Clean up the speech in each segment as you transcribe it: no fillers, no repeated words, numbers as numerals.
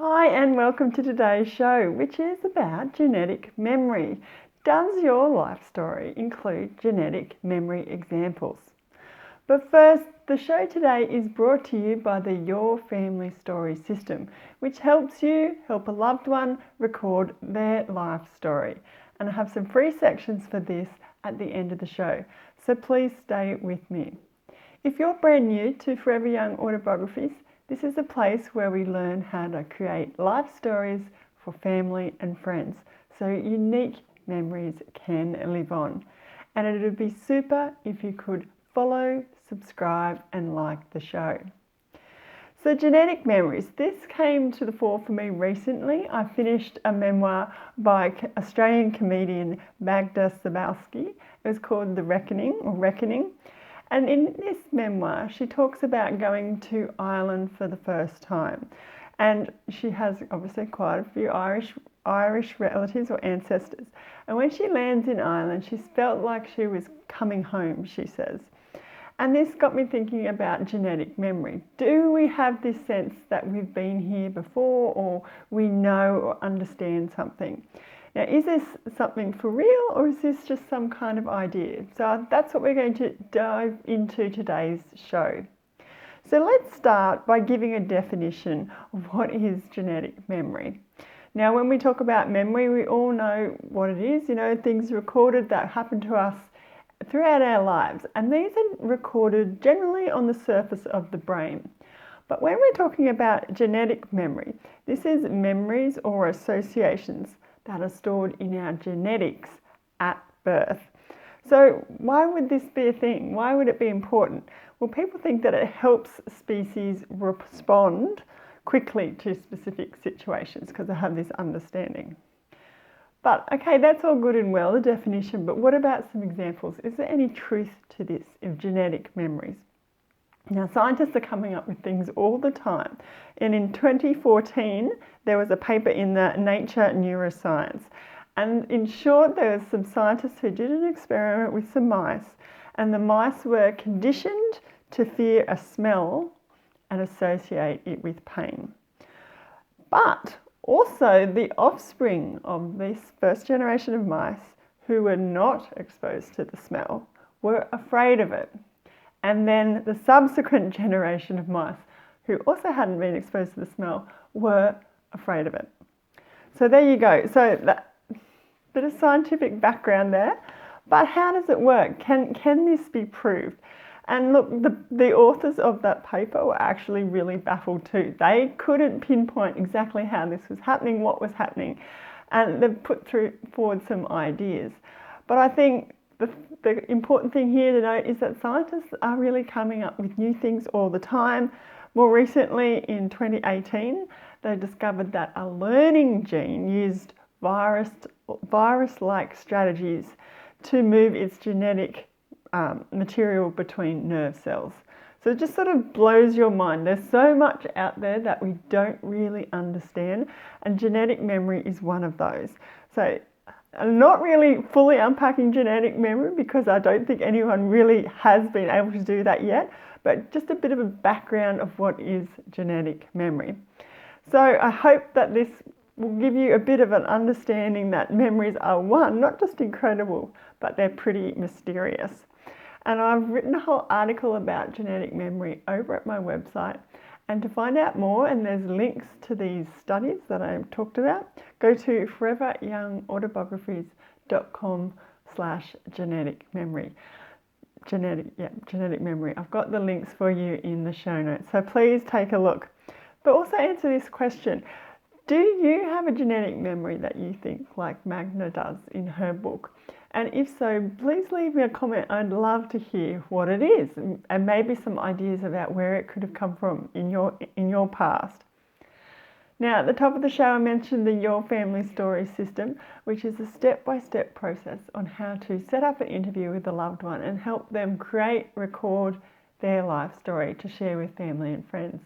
Hi and welcome to today's show, which is about genetic memory. Does your life story include genetic memory examples? But first, the show today is brought to you by the Your Family Story system, which helps you help a loved one record their life story. And I have some free sections for this at the end of the show, so please stay with me. If you're brand new to Forever Young Autobiographies, this is a place where we learn how to create life stories for family and friends so unique memories can live on. And it would be super if you could follow, subscribe and like the show. So genetic memories, this came to the fore for me recently. I finished a memoir by Australian comedian Magda Szubanski. It was called The Reckoning. And in this memoir, she talks about going to Ireland for the first time. And she has obviously quite a few Irish relatives or ancestors. And when she lands in Ireland, she felt like she was coming home, she says. And this got me thinking about genetic memory. Do we have this sense that we've been here before, or we know or understand something? Now, is this something for real, or is this just some kind of idea? So that's what we're going to dive into today's show. So let's start by giving a definition of what is genetic memory. Now, when we talk about memory, we all know what it is, things recorded that happen to us throughout our lives. And these are recorded generally on the surface of the brain. But when we're talking about genetic memory, this is memories or associations that are stored in our genetics at birth. So why would this be a thing? Why would it be important? Well, people think that it helps species respond quickly to specific situations because they have this understanding. But okay, that's all good and well, the definition, but what about some examples? Is there any truth to this of genetic memories? Now, scientists are coming up with things all the time. And in 2014, there was a paper in the Nature Neuroscience. And in short, there was some scientists who did an experiment with some mice. And the mice were conditioned to fear a smell and associate it with pain. But also the offspring of this first generation of mice who were not exposed to the smell were afraid of it. And then the subsequent generation of mice who also hadn't been exposed to the smell were afraid of it. So there you go. So that bit of scientific background there. But how does it work? Can this be proved? And look, the authors of that paper were actually really baffled too. They couldn't pinpoint exactly how this was happening, what was happening. And they've put forward some ideas. But I think the important thing here to note is that scientists are really coming up with new things all the time. More recently, in 2018, they discovered that a learning gene used virus-like strategies to move its genetic material between nerve cells. So it just sort of blows your mind. There's so much out there that we don't really understand, and genetic memory is one of those. So I'm not really fully unpacking genetic memory because I don't think anyone really has been able to do that yet, but just a bit of a background of what is genetic memory. So I hope that this will give you a bit of an understanding that memories are not just incredible, but they're pretty mysterious. And I've written a whole article about genetic memory over at my website. And to find out more, and there's links to these studies that I talked about, go to foreveryoungautobiographies.com/genetic memory. Genetic memory. I've got the links for you in the show notes. So please take a look. But also answer this question. Do you have a genetic memory that you think like Magda does in her book? And if so, please leave me a comment. I'd love to hear what it is and maybe some ideas about where it could have come from in your past. Now, at the top of the show, I mentioned the Your Family Story system, which is a step-by-step process on how to set up an interview with a loved one and help them record their life story to share with family and friends.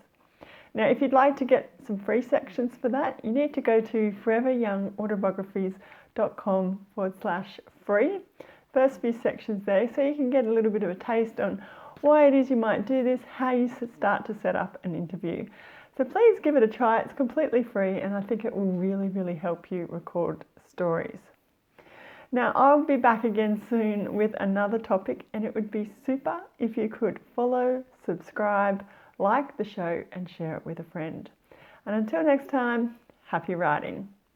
Now, if you'd like to get some free sections for that, you need to go to foreveryoungautobiographies.com/free. First few sections there, so you can get a little bit of a taste on why it is you might do this, how you start to set up an interview. So please give it a try. It's completely free and I think it will really, really help you record stories. Now, I'll be back again soon with another topic, and it would be super if you could follow, subscribe, like the show and share it with a friend. And until next time, happy writing.